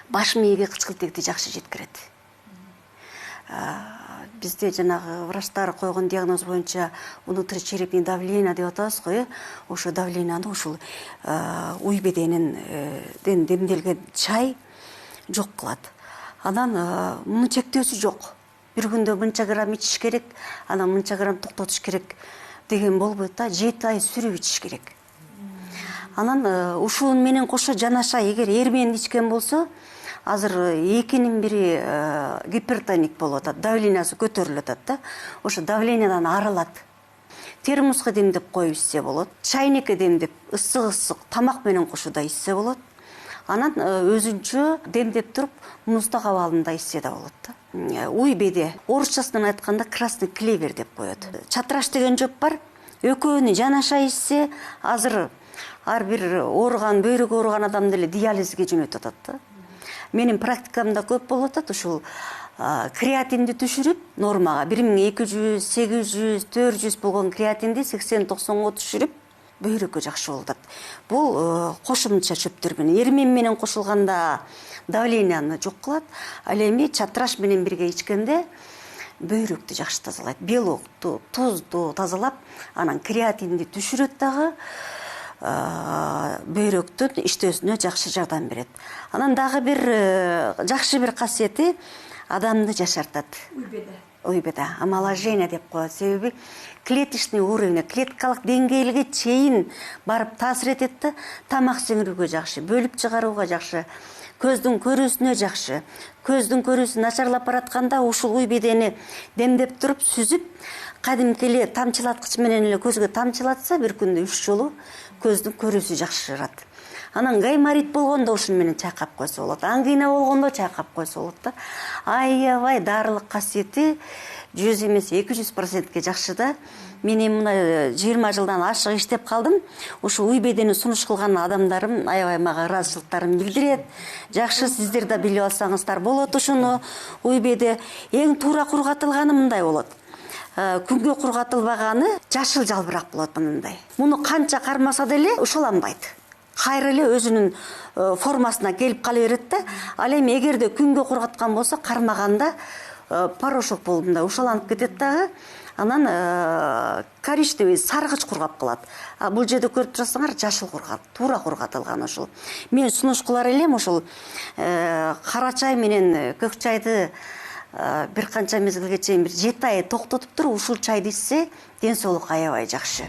баш мээге кычкыл тегди жакшы жеткирет. Бизде жанагы врачтар койгон диагноз боюнча внутричерепный давление деп атабыз го. Ошо давленияны ушул уй беденинен демделген чай жок кылат. Анан мунун чектөөсү жок. Бир күндө мынча грамм ичиш керек, анан мынча грамм токтотуш керек деген болбойт да, 7 ай сүрүп ичиш керек. Анан ушун менен кошо жанаша эгер эр менен ичкен болсо, азыр экинин бири гипертоник болуп атат, давлениясы көтөрүлүп атат да. Ошо давлениядан арылат. Термоска демдеп коюп ичсе болот. Чайникке демдеп ысык тамак менен кошууда ичсе болот. Анан өзүнчө демдеп туруп муздак абалында ичсе да болот да. Уй беде, орусчасынан айтканда красный клевер деп коет. Чатраш деген жоп бар. Экөөнү жанаша ичсе, азыр ар бир ооруган, бөйрөгү ооруган адам деле диализге жөнөтүп атат да. Менин практикамда көп болуп атат, ушул креатинди түшүрүп нормага 1200, 800, 400 болгон креатинди 80-90га түшүрүп бөйрөккө жакшы болуп атат. Бул кошумча чөптөр менен, эрмен менен кошулганда давленияны жок кылат, ал эми чатраш менен бирге ичкенде бөйрөктү жакшы тазалайт, белокту, тузду тазалап, анан креатинди түшүрөт дагы, бөйрөктүн иштөөсүнө жакшы жардам берет. Анан дагы бир жакшы бир касиети адамды жашартат. Уйбеде омоложение деп коет. Себеби клеточный уровень, клеткалык деңгээлге чейин барып таасир этет да, тамак сиңирүүгө жакшы, бөлүп чыгарууга жакшы, көздүн көрүүсүнө жакшы. Көздүн көрүүсү начарлап баратканда ушул уй бедени демдеп туруп сүзүп, кадимки эле тамчылаткыч менен эле көзгө тамчылатса, бир күндө 3 жолу көздүн көрүүсү жакшырат. Анан гайморит болгондо ушун менен чайкап койсо болот. Ангина болгондо чайкап койсо болот да. Аябай дарылык касиети 100 эмес 200%ке жакшы да. Мен мына 20 жылдан ашык иштеп калдым. Ушу уй бедени сунуш кылган адамдарым аябай мага ыраазычылыктарын билдирет. Жакшы, сиздер да билип алсаңыздар болот ушуну. Уй беде эң туура кургатылганы мындай болот. Күнгө кургатылбаганы жашыл жалбырак болот мындай. Муну канча кармаса деле ушуланбайт. Кайра эле өзүнүн формасына келип кала берет да. Ал эми эгерде күнгө кургаткан болсо, кармаганда порошок болуп мындай ушаланып кетет дагы. Анан коричневый саргыч кургап калат. Бул жерде көрүп турасыңар, жашыл кургат, туура кургатылган ушул. Мен сунуш кылар элем ушул кара чай менен көк чайды бир канча мезгилге чейин бир 7 ай токтотуп туруп ушул чайды ичсе, ден соолук аябай жакшы.